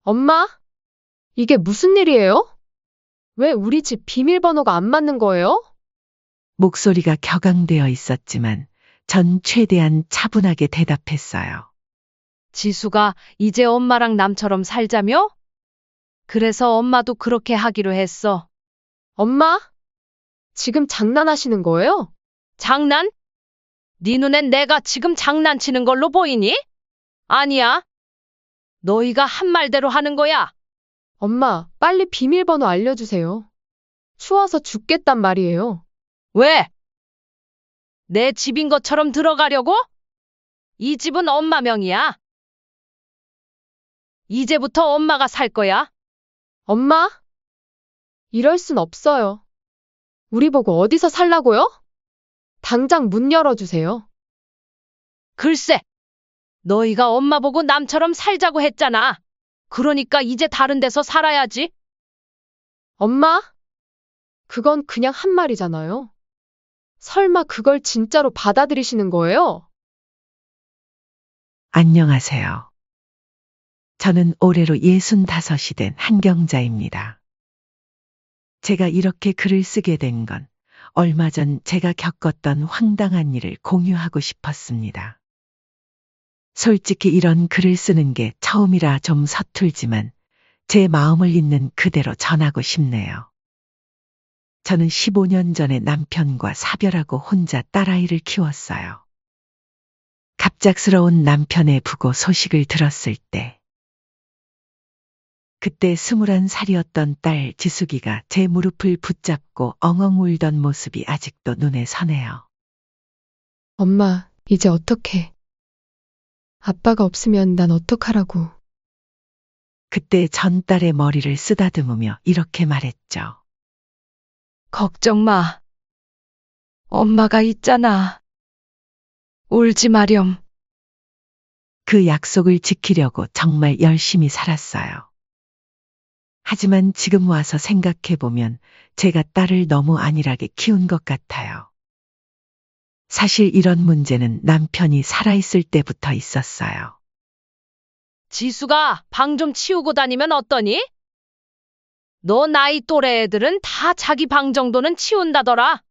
엄마, 이게 무슨 일이에요? 왜 우리 집 비밀번호가 안 맞는 거예요? 목소리가 격앙되어 있었지만 전 최대한 차분하게 대답했어요. 지수가 이제 엄마랑 남처럼 살자며? 그래서 엄마도 그렇게 하기로 했어. 엄마, 지금 장난하시는 거예요? 장난? 네 눈엔 내가 지금 장난치는 걸로 보이니? 아니야. 너희가 한 말대로 하는 거야. 엄마, 빨리 비밀번호 알려주세요. 추워서 죽겠단 말이에요. 왜? 내 집인 것처럼 들어가려고? 이 집은 엄마 명의야. 이제부터 엄마가 살 거야. 엄마, 이럴 순 없어요. 우리 보고 어디서 살라고요? 당장 문 열어주세요. 글쎄, 너희가 엄마 보고 남처럼 살자고 했잖아. 그러니까 이제 다른 데서 살아야지. 엄마, 그건 그냥 한 말이잖아요. 설마 그걸 진짜로 받아들이시는 거예요? 안녕하세요. 저는 올해로 65이 된 한경자입니다. 제가 이렇게 글을 쓰게 된 건 얼마 전 제가 겪었던 황당한 일을 공유하고 싶었습니다. 솔직히 이런 글을 쓰는 게 처음이라 좀 서툴지만 제 마음을 있는 그대로 전하고 싶네요. 저는 15년 전에 남편과 사별하고 혼자 딸아이를 키웠어요. 갑작스러운 남편의 부고 소식을 들었을 때 그때 21살이었던 딸 지숙이가 제 무릎을 붙잡고 엉엉 울던 모습이 아직도 눈에 서네요. 엄마, 이제 어떡해. 아빠가 없으면 난 어떡하라고. 그때 전 딸의 머리를 쓰다듬으며 이렇게 말했죠. 걱정 마. 엄마가 있잖아. 울지 마렴. 그 약속을 지키려고 정말 열심히 살았어요. 하지만 지금 와서 생각해보면 제가 딸을 너무 안일하게 키운 것 같아요. 사실 이런 문제는 남편이 살아있을 때부터 있었어요. 지수가 방 좀 치우고 다니면 어떠니? 너 나이 또래 애들은 다 자기 방 정도는 치운다더라.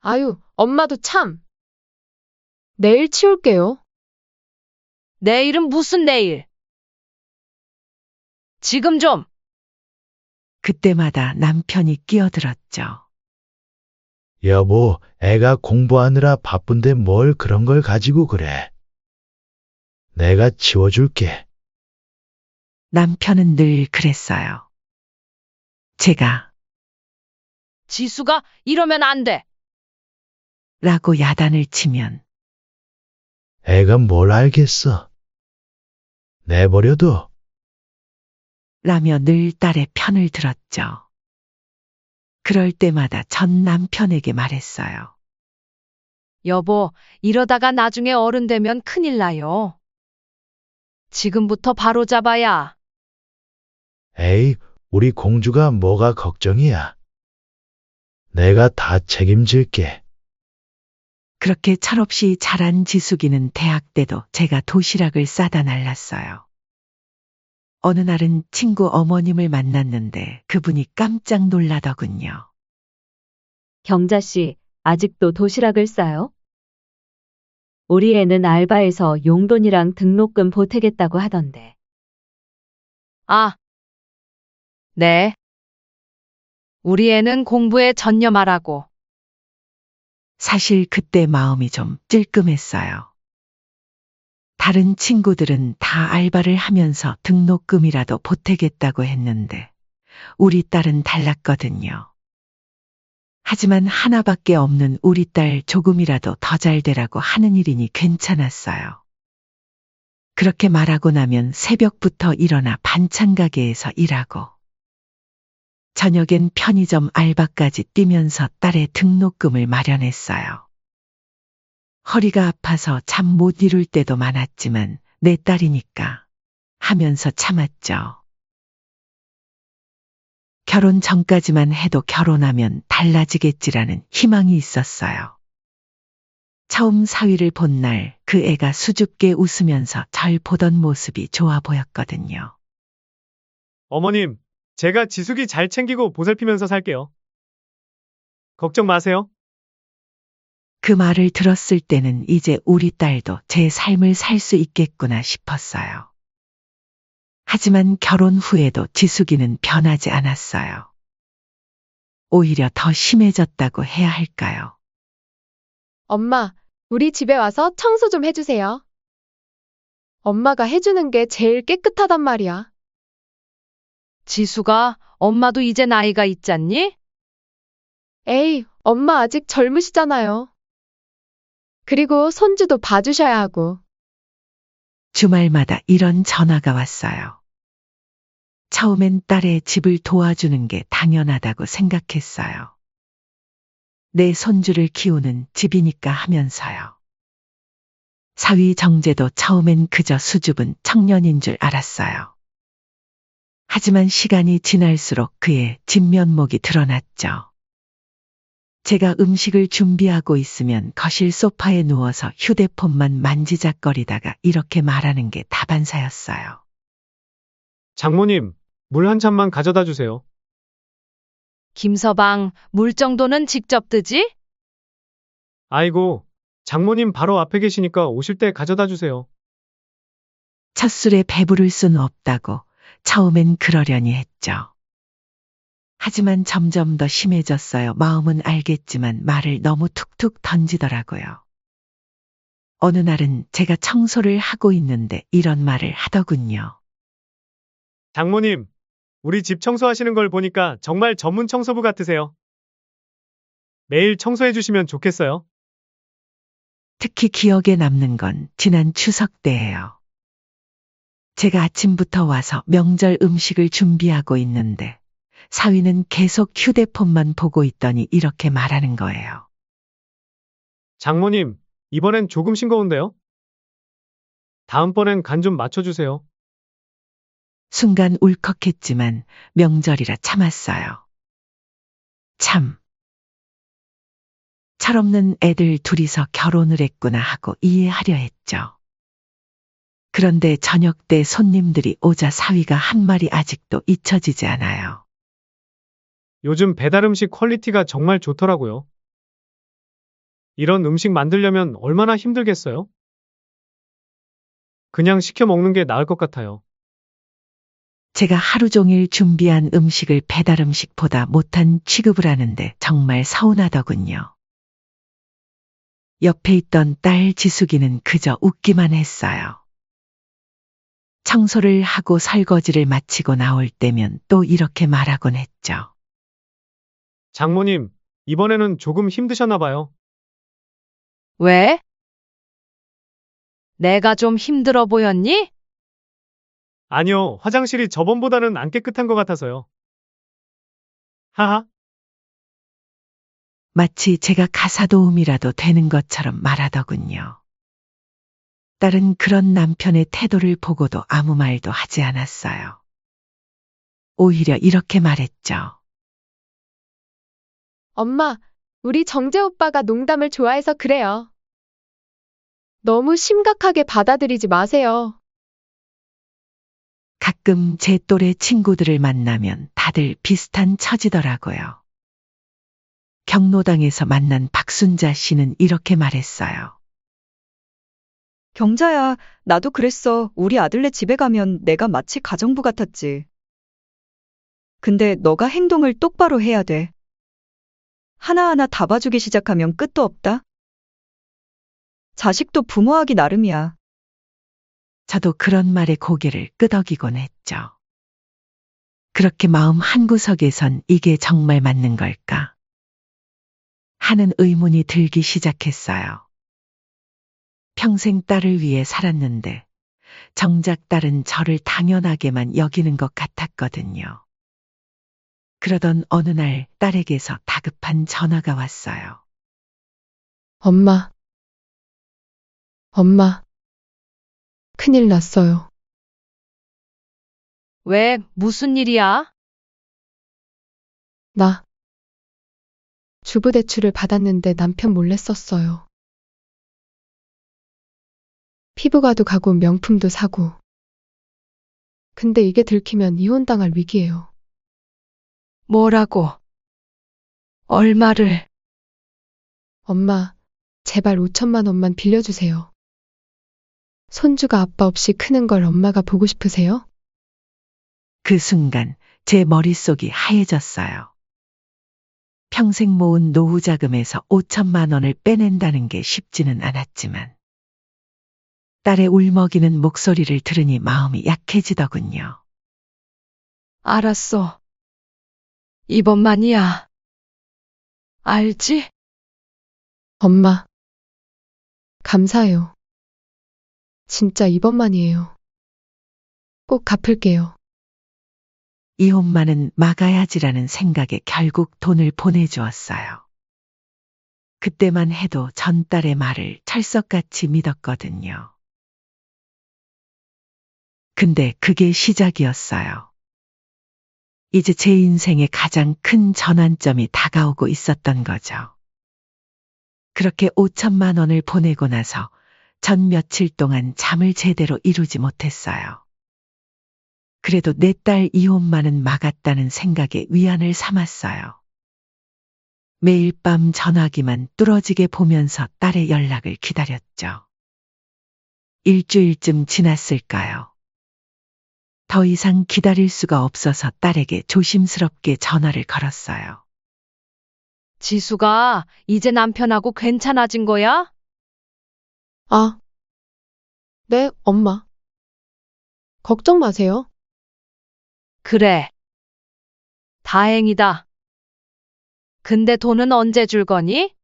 아유, 엄마도 참. 내일 치울게요. 내일은 무슨 내일? 지금 좀. 그때마다 남편이 끼어들었죠. 여보, 애가 공부하느라 바쁜데 뭘 그런 걸 가지고 그래. 내가 치워줄게. 남편은 늘 그랬어요. 제가 지수가 이러면 안 돼. 라고 야단을 치면 애가 뭘 알겠어. 내버려둬. 라며 늘 딸의 편을 들었죠. 그럴 때마다 전 남편에게 말했어요. 여보, 이러다가 나중에 어른 되면 큰일 나요. 지금부터 바로 잡아야. 에이, 우리 공주가 뭐가 걱정이야. 내가 다 책임질게. 그렇게 철없이 자란 지숙이는 대학 때도 제가 도시락을 싸다 날랐어요. 어느 날은 친구 어머님을 만났는데 그분이 깜짝 놀라더군요. 경자 씨, 아직도 도시락을 싸요? 우리 애는 알바해서 용돈이랑 등록금 보태겠다고 하던데. 아, 네. 우리 애는 공부에 전념하라고. 사실 그때 마음이 좀 찔끔했어요. 다른 친구들은 다 알바를 하면서 등록금이라도 보태겠다고 했는데 우리 딸은 달랐거든요. 하지만 하나밖에 없는 우리 딸 조금이라도 더 잘 되라고 하는 일이니 괜찮았어요. 그렇게 말하고 나면 새벽부터 일어나 반찬 가게에서 일하고 저녁엔 편의점 알바까지 뛰면서 딸의 등록금을 마련했어요. 허리가 아파서 잠 못 이룰 때도 많았지만 내 딸이니까 하면서 참았죠. 결혼 전까지만 해도 결혼하면 달라지겠지라는 희망이 있었어요. 처음 사위를 본 날 그 애가 수줍게 웃으면서 절 보던 모습이 좋아 보였거든요. 어머님, 제가 지숙이 잘 챙기고 보살피면서 살게요. 걱정 마세요. 그 말을 들었을 때는 이제 우리 딸도 제 삶을 살 수 있겠구나 싶었어요. 하지만 결혼 후에도 지숙이는 변하지 않았어요. 오히려 더 심해졌다고 해야 할까요? 엄마, 우리 집에 와서 청소 좀 해주세요. 엄마가 해주는 게 제일 깨끗하단 말이야. 지수가 엄마도 이제 나이가 있잖니? 에이, 엄마 아직 젊으시잖아요. 그리고 손주도 봐주셔야 하고. 주말마다 이런 전화가 왔어요. 처음엔 딸의 집을 도와주는 게 당연하다고 생각했어요. 내 손주를 키우는 집이니까 하면서요. 사위 정제도 처음엔 그저 수줍은 청년인 줄 알았어요. 하지만 시간이 지날수록 그의 진면목이 드러났죠. 제가 음식을 준비하고 있으면 거실 소파에 누워서 휴대폰만 만지작거리다가 이렇게 말하는 게 다반사였어요. 장모님, 물 한 잔만 가져다 주세요. 김서방, 물 정도는 직접 뜨지? 아이고, 장모님 바로 앞에 계시니까 오실 때 가져다 주세요. 첫 술에 배부를 순 없다고 처음엔 그러려니 했죠. 하지만 점점 더 심해졌어요. 마음은 알겠지만 말을 너무 툭툭 던지더라고요. 어느 날은 제가 청소를 하고 있는데 이런 말을 하더군요. 장모님, 우리 집 청소하시는 걸 보니까 정말 전문 청소부 같으세요. 매일 청소해 주시면 좋겠어요. 특히 기억에 남는 건 지난 추석 때예요. 제가 아침부터 와서 명절 음식을 준비하고 있는데 사위는 계속 휴대폰만 보고 있더니 이렇게 말하는 거예요. 장모님, 이번엔 조금 싱거운데요? 다음번엔 간 좀 맞춰주세요. 순간 울컥했지만 명절이라 참았어요. 참. 철없는 애들 둘이서 결혼을 했구나 하고 이해하려 했죠. 그런데 저녁 때 손님들이 오자 사위가 한 말이 아직도 잊혀지지 않아요. 요즘 배달 음식 퀄리티가 정말 좋더라고요. 이런 음식 만들려면 얼마나 힘들겠어요? 그냥 시켜 먹는 게 나을 것 같아요. 제가 하루 종일 준비한 음식을 배달 음식보다 못한 취급을 하는데 정말 서운하더군요. 옆에 있던 딸 지숙이는 그저 웃기만 했어요. 청소를 하고 설거지를 마치고 나올 때면 또 이렇게 말하곤 했죠. 장모님, 이번에는 조금 힘드셨나 봐요. 왜? 내가 좀 힘들어 보였니? 아니요, 화장실이 저번보다는 안 깨끗한 것 같아서요. 하하. 마치 제가 가사도움이라도 되는 것처럼 말하더군요. 딸은 그런 남편의 태도를 보고도 아무 말도 하지 않았어요. 오히려 이렇게 말했죠. 엄마, 우리 정재 오빠가 농담을 좋아해서 그래요. 너무 심각하게 받아들이지 마세요. 가끔 제 또래 친구들을 만나면 다들 비슷한 처지더라고요. 경로당에서 만난 박순자 씨는 이렇게 말했어요. 경자야, 나도 그랬어. 우리 아들네 집에 가면 내가 마치 가정부 같았지. 근데 너가 행동을 똑바로 해야 돼. 하나하나 다 봐주기 시작하면 끝도 없다. 자식도 부모하기 나름이야. 저도 그런 말에 고개를 끄덕이곤 했죠. 그렇게 마음 한구석에선 이게 정말 맞는 걸까? 하는 의문이 들기 시작했어요. 평생 딸을 위해 살았는데 정작 딸은 저를 당연하게만 여기는 것 같았거든요. 그러던 어느 날 딸에게서 다급한 전화가 왔어요. 엄마, 큰일 났어요. 왜, 무슨 일이야? 나 주부대출을 받았는데 남편 몰래 썼어요. 피부과도 가고 명품도 사고. 근데 이게 들키면 이혼당할 위기예요. 뭐라고? 얼마를? 엄마, 제발 5천만 원만 빌려주세요. 손주가 아빠 없이 크는 걸 엄마가 보고 싶으세요? 그 순간 제 머릿속이 하얘졌어요. 평생 모은 노후 자금에서 5천만 원을 빼낸다는 게 쉽지는 않았지만 딸의 울먹이는 목소리를 들으니 마음이 약해지더군요. 알았어. 이번만이야. 알지? 엄마, 감사해요. 진짜 이번만이에요. 꼭 갚을게요. 이혼만은 막아야지라는 생각에 결국 돈을 보내주었어요. 그때만 해도 전 딸의 말을 철석같이 믿었거든요. 근데 그게 시작이었어요. 이제 제 인생의 가장 큰 전환점이 다가오고 있었던 거죠. 그렇게 5천만 원을 보내고 나서 전 며칠 동안 잠을 제대로 이루지 못했어요. 그래도 내 딸 이혼만은 막았다는 생각에 위안을 삼았어요. 매일 밤 전화기만 뚫어지게 보면서 딸의 연락을 기다렸죠. 일주일쯤 지났을까요? 더 이상 기다릴 수가 없어서 딸에게 조심스럽게 전화를 걸었어요. 지수가 이제 남편하고 괜찮아진 거야? 아, 네, 엄마. 걱정 마세요. 그래. 다행이다. 근데 돈은 언제 줄 거니?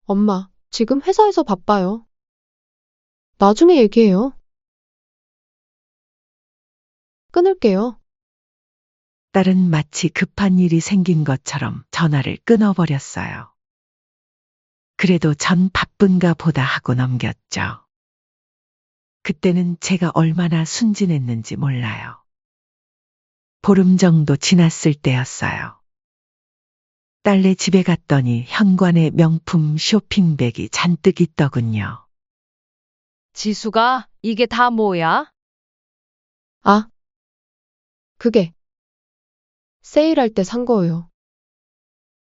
엄마, 지금 회사에서 바빠요. 나중에 얘기해요. 끊을게요. 딸은 마치 급한 일이 생긴 것처럼 전화를 끊어버렸어요. 그래도 전 바쁜가 보다 하고 넘겼죠. 그때는 제가 얼마나 순진했는지 몰라요. 보름 정도 지났을 때였어요. 딸네 집에 갔더니 현관에 명품 쇼핑백이 잔뜩 있더군요. 지수가 이게 다 뭐야? 아, 그게 세일할 때 산 거예요.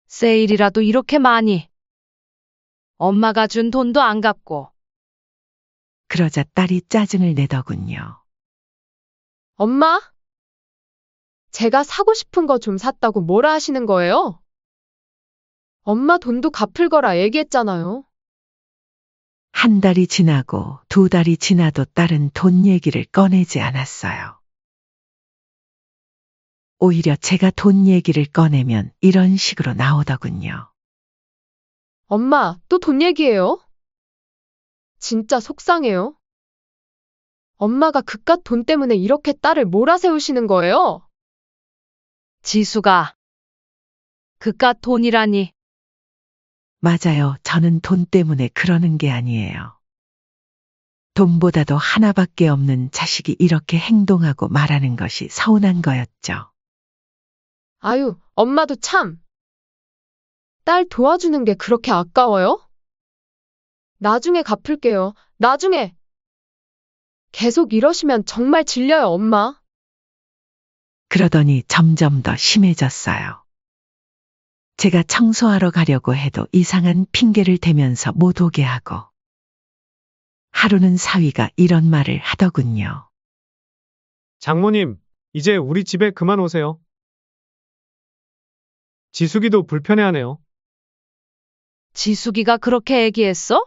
세일이라도 이렇게 많이. 엄마가 준 돈도 안 갚고. 그러자 딸이 짜증을 내더군요. 엄마? 제가 사고 싶은 거 좀 샀다고 뭐라 하시는 거예요? 엄마 돈도 갚을 거라 얘기했잖아요. 한 달이 지나고 두 달이 지나도 딸은 돈 얘기를 꺼내지 않았어요. 오히려 제가 돈 얘기를 꺼내면 이런 식으로 나오더군요. 엄마, 또 돈 얘기해요? 진짜 속상해요. 엄마가 그깟 돈 때문에 이렇게 딸을 몰아세우시는 거예요? 지수가. 그깟 돈이라니. 맞아요. 저는 돈 때문에 그러는 게 아니에요. 돈보다도 하나밖에 없는 자식이 이렇게 행동하고 말하는 것이 서운한 거였죠. 아유, 엄마도 참. 딸 도와주는 게 그렇게 아까워요? 나중에 갚을게요. 나중에. 계속 이러시면 정말 질려요, 엄마. 그러더니 점점 더 심해졌어요. 제가 청소하러 가려고 해도 이상한 핑계를 대면서 못 오게 하고 하루는 사위가 이런 말을 하더군요. 장모님, 이제 우리 집에 그만 오세요. 지숙이도 불편해하네요. 지숙이가 그렇게 얘기했어?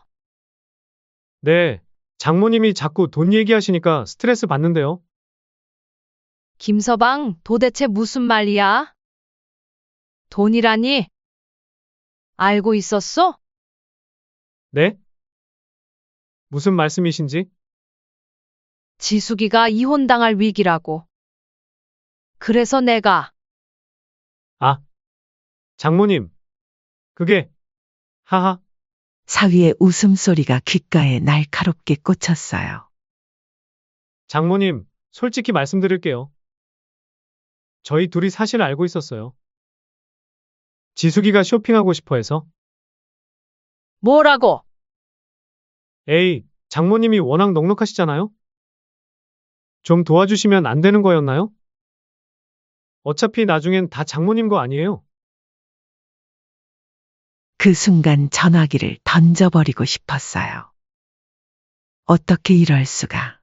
네, 장모님이 자꾸 돈 얘기하시니까 스트레스 받는데요. 김서방, 도대체 무슨 말이야? 돈이라니? 알고 있었어? 네? 무슨 말씀이신지? 지숙이가 이혼당할 위기라고. 그래서 내가 아, 장모님. 그게, 하하, 사위의 웃음소리가 귓가에 날카롭게 꽂혔어요. 장모님, 솔직히 말씀드릴게요. 저희 둘이 사실 알고 있었어요. 지숙이가 쇼핑하고 싶어 해서. 뭐라고? 에이, 장모님이 워낙 넉넉하시잖아요? 좀 도와주시면 안 되는 거였나요? 어차피 나중엔 다 장모님 거 아니에요? 그 순간 전화기를 던져버리고 싶었어요. 어떻게 이럴 수가.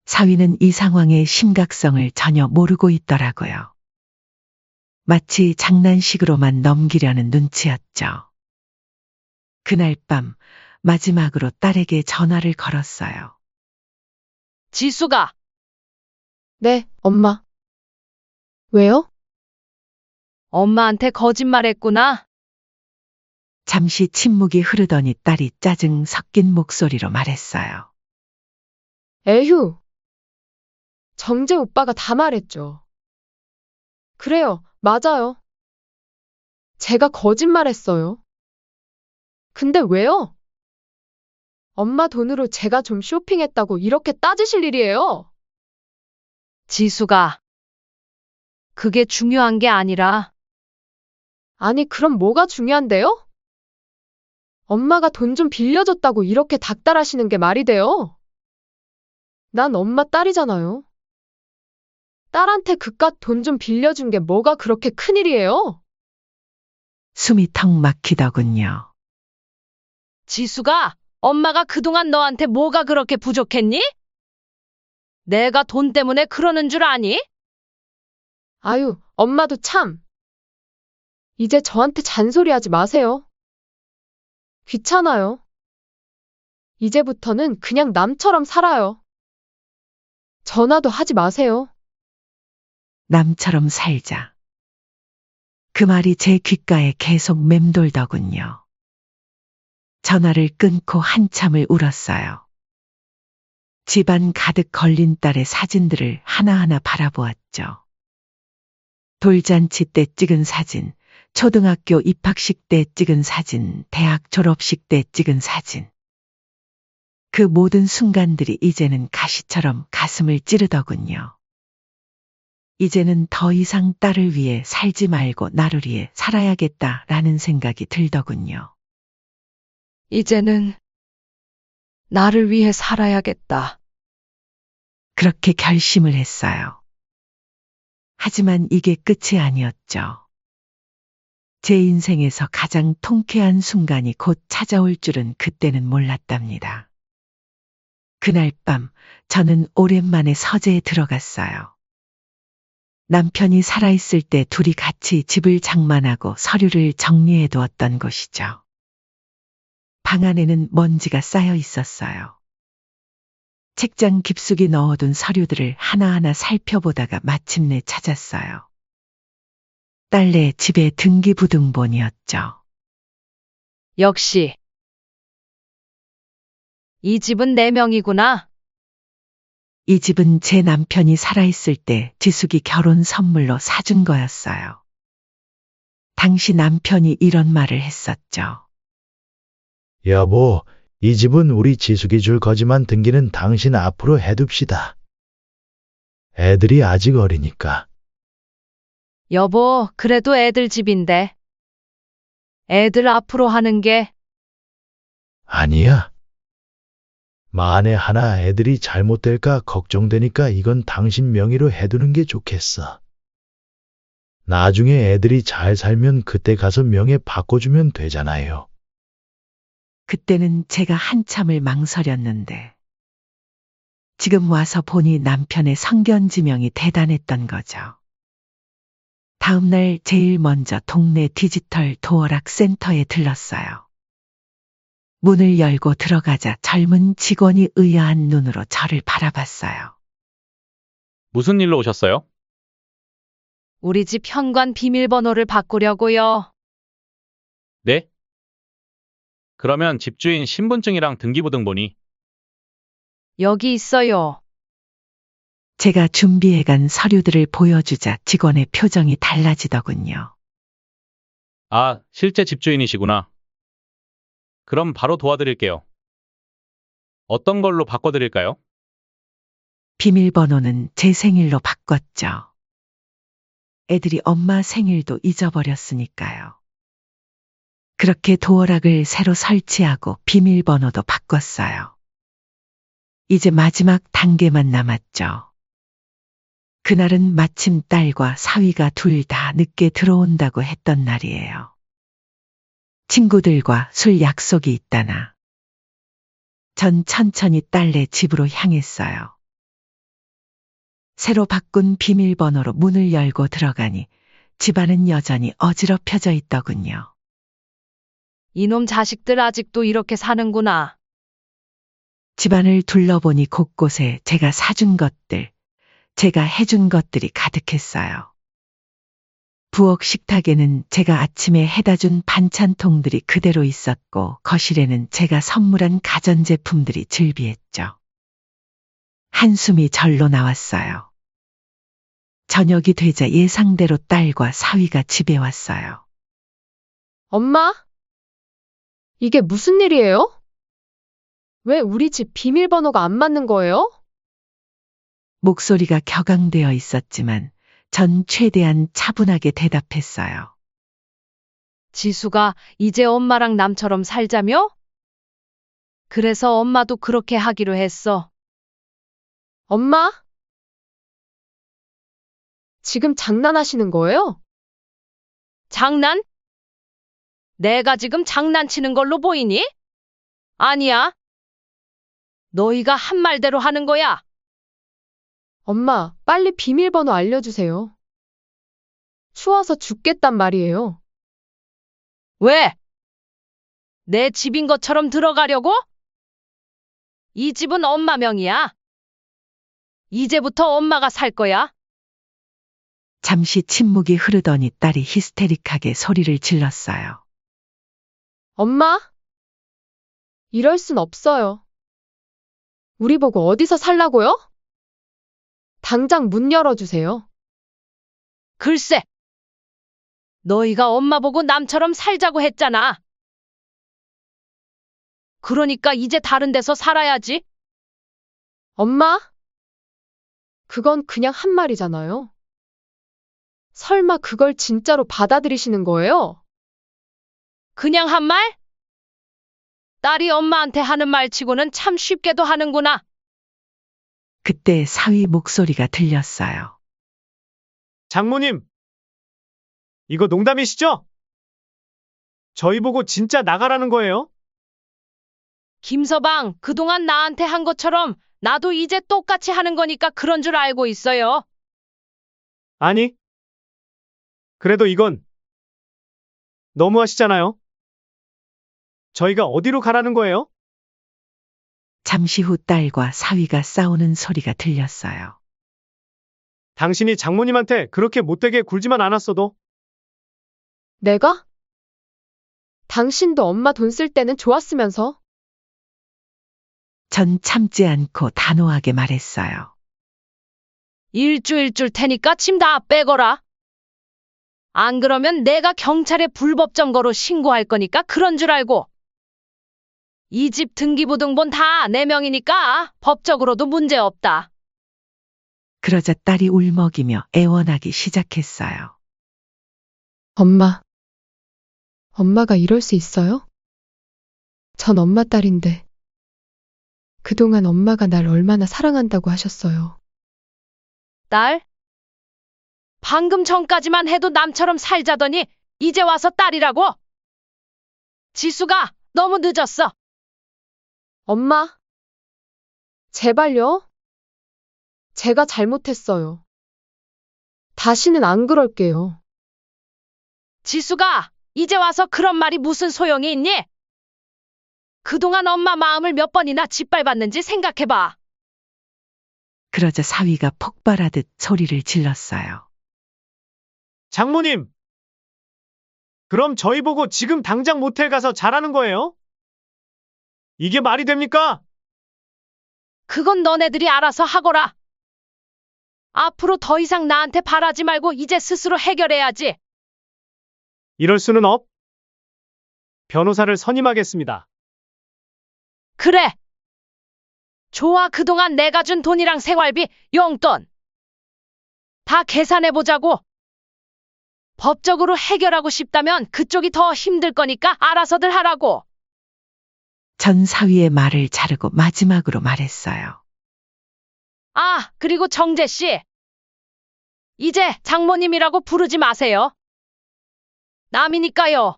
사위는 이 상황의 심각성을 전혀 모르고 있더라고요. 마치 장난식으로만 넘기려는 눈치였죠. 그날 밤 마지막으로 딸에게 전화를 걸었어요. 지수가 네, 엄마. 왜요? 엄마한테 거짓말했구나. 잠시 침묵이 흐르더니 딸이 짜증 섞인 목소리로 말했어요. 에휴. 정재 오빠가 다 말했죠. 그래요, 맞아요. 제가 거짓말했어요. 근데 왜요? 엄마 돈으로 제가 좀 쇼핑했다고 이렇게 따지실 일이에요? 지수가 그게 중요한 게 아니라 아니, 그럼 뭐가 중요한데요? 엄마가 돈 좀 빌려줬다고 이렇게 닥달하시는 게 말이 돼요? 난 엄마 딸이잖아요. 딸한테 그깟 돈 좀 빌려준 게 뭐가 그렇게 큰일이에요? 숨이 턱 막히더군요. 지수가 엄마가 그동안 너한테 뭐가 그렇게 부족했니? 내가 돈 때문에 그러는 줄 아니? 아유, 엄마도 참. 이제 저한테 잔소리하지 마세요. 귀찮아요. 이제부터는 그냥 남처럼 살아요. 전화도 하지 마세요. 남처럼 살자. 그 말이 제 귓가에 계속 맴돌더군요. 전화를 끊고 한참을 울었어요. 집안 가득 걸린 딸의 사진들을 하나하나 바라보았죠. 돌잔치 때 찍은 사진, 초등학교 입학식 때 찍은 사진, 대학 졸업식 때 찍은 사진. 그 모든 순간들이 이제는 가시처럼 가슴을 찌르더군요. 이제는 더 이상 딸을 위해 살지 말고 나를 위해 살아야겠다라는 생각이 들더군요. 이제는 나를 위해 살아야겠다. 그렇게 결심을 했어요. 하지만 이게 끝이 아니었죠. 제 인생에서 가장 통쾌한 순간이 곧 찾아올 줄은 그때는 몰랐답니다. 그날 밤 저는 오랜만에 서재에 들어갔어요. 남편이 살아있을 때 둘이 같이 집을 장만하고 서류를 정리해 두었던 곳이죠. 방 안에는 먼지가 쌓여 있었어요. 책장 깊숙이 넣어둔 서류들을 하나하나 살펴보다가 마침내 찾았어요. 딸네 집의 등기부등본이었죠. 역시 이 집은 내 명이구나. 이 집은 제 남편이 살아있을 때 지숙이 결혼 선물로 사준 거였어요. 당시 남편이 이런 말을 했었죠. 여보, 이 집은 우리 지숙이 줄 거지만 등기는 당신 앞으로 해둡시다. 애들이 아직 어리니까. 여보, 그래도 애들 집인데. 애들 앞으로 하는 게 아니야. 만에 하나 애들이 잘못될까 걱정되니까 이건 당신 명의로 해두는 게 좋겠어. 나중에 애들이 잘 살면 그때 가서 명예 바꿔주면 되잖아요. 그때는 제가 한참을 망설였는데 지금 와서 보니 남편의 성견지명이 대단했던 거죠. 다음날 제일 먼저 동네 디지털 도어락 센터에 들렀어요. 문을 열고 들어가자 젊은 직원이 의아한 눈으로 저를 바라봤어요. 무슨 일로 오셨어요? 우리 집 현관 비밀번호를 바꾸려고요. 네? 그러면 집주인 신분증이랑 등기부등본이 여기 있어요. 제가 준비해간 서류들을 보여주자 직원의 표정이 달라지더군요. 아, 실제 집주인이시구나. 그럼 바로 도와드릴게요. 어떤 걸로 바꿔드릴까요? 비밀번호는 제 생일로 바꿨죠. 애들이 엄마 생일도 잊어버렸으니까요. 그렇게 도어락을 새로 설치하고 비밀번호도 바꿨어요. 이제 마지막 단계만 남았죠. 그날은 마침 딸과 사위가 둘 다 늦게 들어온다고 했던 날이에요. 친구들과 술 약속이 있다나. 전 천천히 딸네 집으로 향했어요. 새로 바꾼 비밀번호로 문을 열고 들어가니 집안은 여전히 어지럽혀져 있더군요. 이놈 자식들 아직도 이렇게 사는구나. 집안을 둘러보니 곳곳에 제가 사준 것들, 제가 해준 것들이 가득했어요. 부엌 식탁에는 제가 아침에 해다준 반찬통들이 그대로 있었고 거실에는 제가 선물한 가전제품들이 즐비했죠. 한숨이 절로 나왔어요. 저녁이 되자 예상대로 딸과 사위가 집에 왔어요. 엄마? 이게 무슨 일이에요? 왜 우리 집 비밀번호가 안 맞는 거예요? 목소리가 격앙되어 있었지만 전 최대한 차분하게 대답했어요. 지수가 이제 엄마랑 남처럼 살자며? 그래서 엄마도 그렇게 하기로 했어. 엄마? 지금 장난하시는 거예요? 장난? 내가 지금 장난치는 걸로 보이니? 아니야. 너희가 한 말대로 하는 거야. 엄마, 빨리 비밀번호 알려주세요. 추워서 죽겠단 말이에요. 왜? 내 집인 것처럼 들어가려고? 이 집은 엄마 명의야. 이제부터 엄마가 살 거야. 잠시 침묵이 흐르더니 딸이 히스테릭하게 소리를 질렀어요. 엄마? 이럴 순 없어요. 우리 보고 어디서 살라고요? 당장 문 열어주세요. 글쎄. 너희가 엄마 보고 남처럼 살자고 했잖아. 그러니까 이제 다른 데서 살아야지. 엄마? 그건 그냥 한 말이잖아요. 설마 그걸 진짜로 받아들이시는 거예요? 그냥 한 말? 딸이 엄마한테 하는 말치고는 참 쉽게도 하는구나. 그때 사위 목소리가 들렸어요. 장모님, 이거 농담이시죠? 저희 보고 진짜 나가라는 거예요? 김서방, 그동안 나한테 한 것처럼 나도 이제 똑같이 하는 거니까 그런 줄 알고 있어요. 아니, 그래도 이건 너무 하시잖아요. 저희가 어디로 가라는 거예요? 잠시 후 딸과 사위가 싸우는 소리가 들렸어요. 당신이 장모님한테 그렇게 못되게 굴지만 않았어도 내가? 당신도 엄마 돈 쓸 때는 좋았으면서. 전 참지 않고 단호하게 말했어요. 일주일 줄 테니까 짐 다 빼거라. 안 그러면 내가 경찰에 불법 점거로 신고할 거니까 그런 줄 알고. 이 집 등기부등본 다 내 명이니까 법적으로도 문제 없다. 그러자 딸이 울먹이며 애원하기 시작했어요. 엄마가 이럴 수 있어요? 전 엄마 딸인데. 그동안 엄마가 날 얼마나 사랑한다고 하셨어요. 딸? 방금 전까지만 해도 남처럼 살자더니 이제 와서 딸이라고? 지수가 너무 늦었어. 엄마, 제발요. 제가 잘못했어요. 다시는 안 그럴게요. 지수가 이제 와서 그런 말이 무슨 소용이 있니? 그동안 엄마 마음을 몇 번이나 짓밟았는지 생각해봐. 그러자 사위가 폭발하듯 소리를 질렀어요. 장모님, 그럼 저희 보고 지금 당장 모텔 가서 자라는 거예요? 이게 말이 됩니까? 그건 너네들이 알아서 하거라. 앞으로 더 이상 나한테 바라지 말고 이제 스스로 해결해야지. 이럴 수는 변호사를 선임하겠습니다. 그래. 좋아, 그동안 내가 준 돈이랑 생활비, 용돈. 다 계산해보자고. 법적으로 해결하고 싶다면 그쪽이 더 힘들 거니까 알아서들 하라고. 전 사위의 말을 자르고 마지막으로 말했어요. 아, 그리고 정재 씨. 이제 장모님이라고 부르지 마세요. 남이니까요.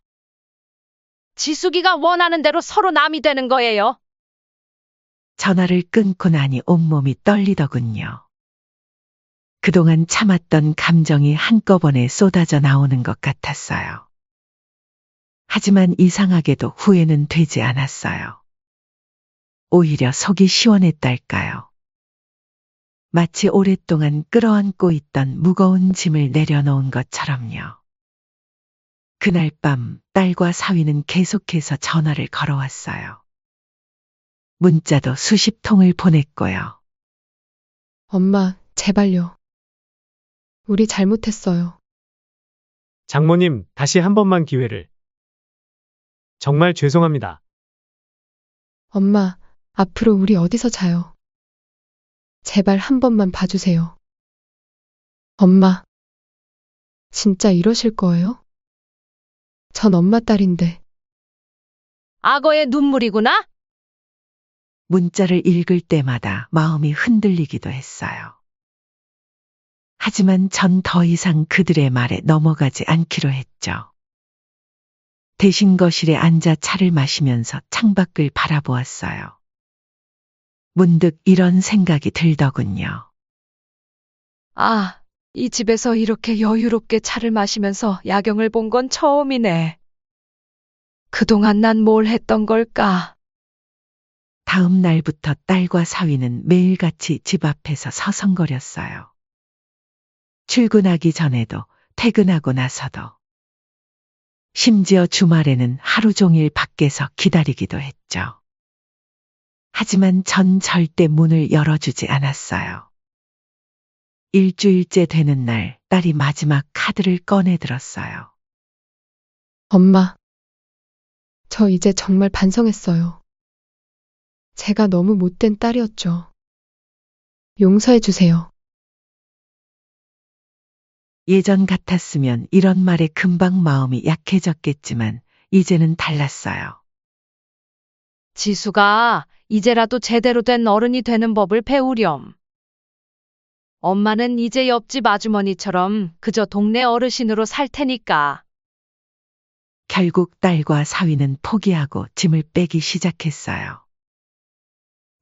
지숙이가 원하는 대로 서로 남이 되는 거예요. 전화를 끊고 나니 온몸이 떨리더군요. 그동안 참았던 감정이 한꺼번에 쏟아져 나오는 것 같았어요. 하지만 이상하게도 후회는 되지 않았어요. 오히려 속이 시원했달까요. 마치 오랫동안 끌어안고 있던 무거운 짐을 내려놓은 것처럼요. 그날 밤 딸과 사위는 계속해서 전화를 걸어왔어요. 문자도 수십 통을 보냈고요. 엄마, 제발요. 우리 잘못했어요. 장모님, 다시 한 번만 기회를. 정말 죄송합니다. 엄마, 앞으로 우리 어디서 자요? 제발 한 번만 봐주세요. 엄마, 진짜 이러실 거예요? 전 엄마 딸인데. 악어의 눈물이구나? 문자를 읽을 때마다 마음이 흔들리기도 했어요. 하지만 전 더 이상 그들의 말에 넘어가지 않기로 했죠. 대신 거실에 앉아 차를 마시면서 창밖을 바라보았어요. 문득 이런 생각이 들더군요. 아, 이 집에서 이렇게 여유롭게 차를 마시면서 야경을 본 건 처음이네. 그동안 난 뭘 했던 걸까? 다음 날부터 딸과 사위는 매일같이 집 앞에서 서성거렸어요. 출근하기 전에도 퇴근하고 나서도. 심지어 주말에는 하루 종일 밖에서 기다리기도 했죠. 하지만 전 절대 문을 열어주지 않았어요. 일주일째 되는 날 딸이 마지막 카드를 꺼내 들었어요. 엄마, 저 이제 정말 반성했어요. 제가 너무 못된 딸이었죠. 용서해 주세요. 예전 같았으면 이런 말에 금방 마음이 약해졌겠지만 이제는 달랐어요. 지수가 이제라도 제대로 된 어른이 되는 법을 배우렴. 엄마는 이제 옆집 아주머니처럼 그저 동네 어르신으로 살 테니까. 결국 딸과 사위는 포기하고 짐을 빼기 시작했어요.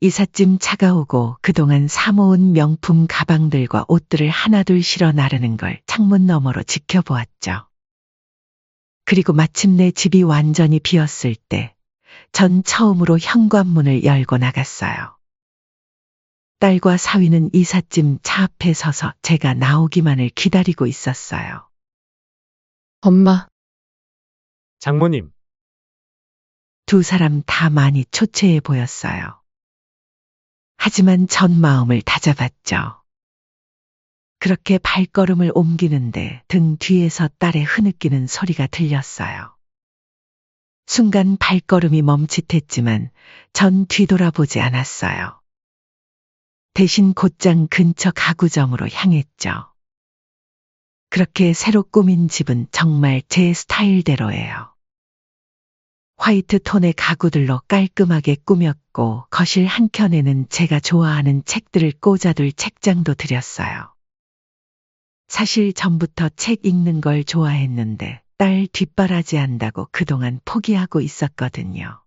이삿짐 차가 오고 그동안 사모은 명품 가방들과 옷들을 하나둘 실어 나르는 걸 창문 너머로 지켜보았죠. 그리고 마침내 집이 완전히 비었을 때 전 처음으로 현관문을 열고 나갔어요. 딸과 사위는 이삿짐 차 앞에 서서 제가 나오기만을 기다리고 있었어요. 엄마, 장모님, 두 사람 다 많이 초췌해 보였어요. 하지만 전 마음을 다잡았죠. 그렇게 발걸음을 옮기는데 등 뒤에서 딸의 흐느끼는 소리가 들렸어요. 순간 발걸음이 멈칫했지만 전 뒤돌아보지 않았어요. 대신 곧장 근처 가구점으로 향했죠. 그렇게 새로 꾸민 집은 정말 제 스타일대로예요. 화이트 톤의 가구들로 깔끔하게 꾸몄고 거실 한켠에는 제가 좋아하는 책들을 꽂아둘 책장도 들였어요. 사실 전부터 책 읽는 걸 좋아했는데 딸 뒷바라지 한다고 그동안 포기하고 있었거든요.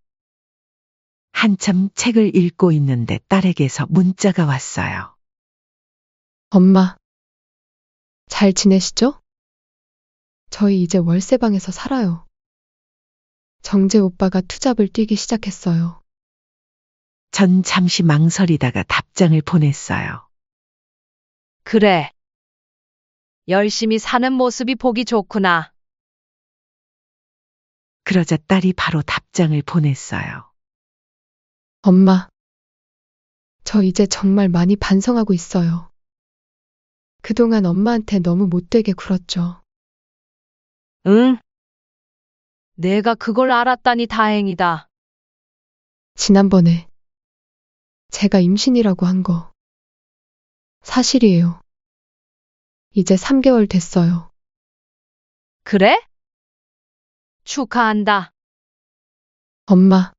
한참 책을 읽고 있는데 딸에게서 문자가 왔어요. 엄마, 잘 지내시죠? 저희 이제 월세방에서 살아요. 정재 오빠가 투잡을 뛰기 시작했어요. 전 잠시 망설이다가 답장을 보냈어요. 그래. 열심히 사는 모습이 보기 좋구나. 그러자 딸이 바로 답장을 보냈어요. 엄마, 저 이제 정말 많이 반성하고 있어요. 그동안 엄마한테 너무 못되게 굴었죠. 응? 내가 그걸 알았다니 다행이다. 지난번에 제가 임신이라고 한 거 사실이에요. 이제 3개월 됐어요. 그래? 축하한다. 엄마,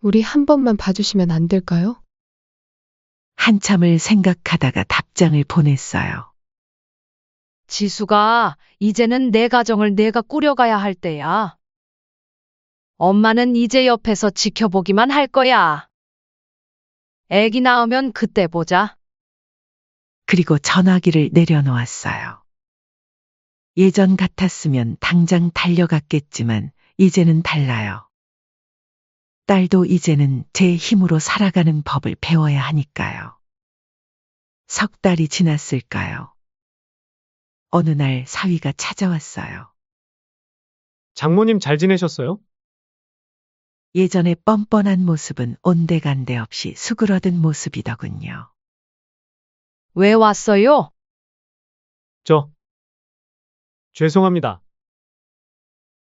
우리 한 번만 봐주시면 안 될까요? 한참을 생각하다가 답장을 보냈어요. 지수가 이제는 내 가정을 내가 꾸려가야 할 때야. 엄마는 이제 옆에서 지켜보기만 할 거야. 애기 낳으면 그때 보자. 그리고 전화기를 내려놓았어요. 예전 같았으면 당장 달려갔겠지만 이제는 달라요. 딸도 이제는 제 힘으로 살아가는 법을 배워야 하니까요. 석 달이 지났을까요? 어느 날 사위가 찾아왔어요. 장모님 잘 지내셨어요? 예전의 뻔뻔한 모습은 온데간데 없이 수그러든 모습이더군요. 왜 왔어요? 죄송합니다.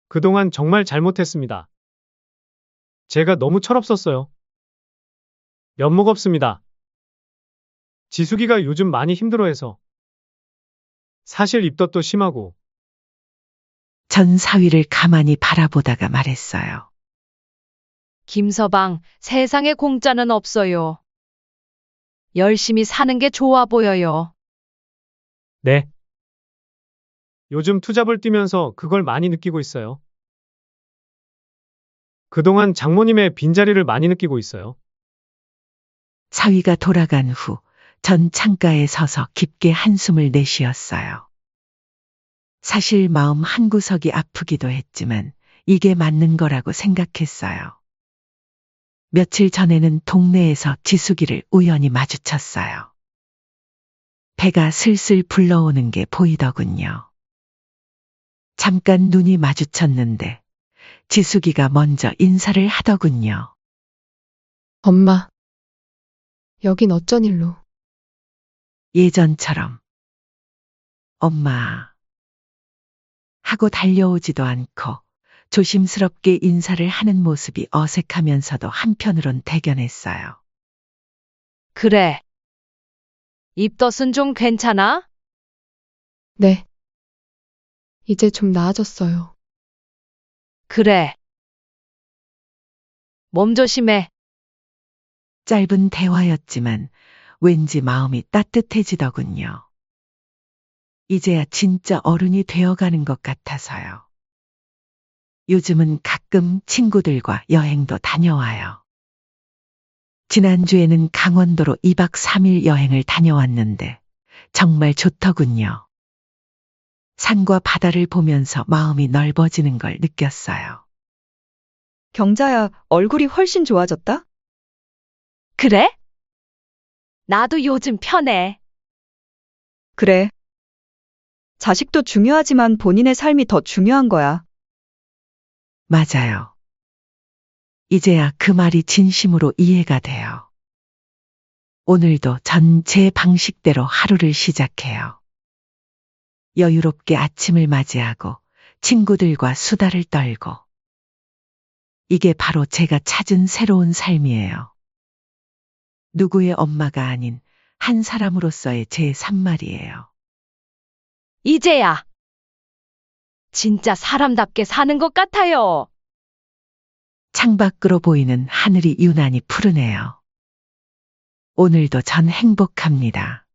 그동안 정말 잘못했습니다. 제가 너무 철없었어요. 면목 없습니다. 지숙이가 요즘 많이 힘들어해서. 사실 입덧도 심하고. 전 사위를 가만히 바라보다가 말했어요. 김서방, 세상에 공짜는 없어요. 열심히 사는 게 좋아 보여요. 네. 요즘 투잡을 뛰면서 그걸 많이 느끼고 있어요. 그동안 장모님의 빈자리를 많이 느끼고 있어요. 사위가 돌아간 후 전 창가에 서서 깊게 한숨을 내쉬었어요. 사실 마음 한구석이 아프기도 했지만 이게 맞는 거라고 생각했어요. 며칠 전에는 동네에서 지숙이를 우연히 마주쳤어요. 배가 슬슬 불러오는 게 보이더군요. 잠깐 눈이 마주쳤는데 지숙이가 먼저 인사를 하더군요. 엄마. 여긴 어쩐 일로? 예전처럼 엄마 하고 달려오지도 않고 조심스럽게 인사를 하는 모습이 어색하면서도 한편으론 대견했어요. 그래. 입덧은 좀 괜찮아? 네. 이제 좀 나아졌어요. 그래. 몸 조심해. 짧은 대화였지만 왠지 마음이 따뜻해지더군요. 이제야 진짜 어른이 되어가는 것 같아서요. 요즘은 가끔 친구들과 여행도 다녀와요. 지난주에는 강원도로 2박 3일 여행을 다녀왔는데 정말 좋더군요. 산과 바다를 보면서 마음이 넓어지는 걸 느꼈어요. 경자야, 얼굴이 훨씬 좋아졌다? 그래? 나도 요즘 편해. 그래. 자식도 중요하지만 본인의 삶이 더 중요한 거야. 맞아요. 이제야 그 말이 진심으로 이해가 돼요. 오늘도 전 제 방식대로 하루를 시작해요. 여유롭게 아침을 맞이하고 친구들과 수다를 떨고. 이게 바로 제가 찾은 새로운 삶이에요. 누구의 엄마가 아닌 한 사람으로서의 제 삶말이에요. 이제야. 진짜 사람답게 사는 것 같아요. 창밖으로 보이는 하늘이 유난히 푸르네요. 오늘도 전 행복합니다.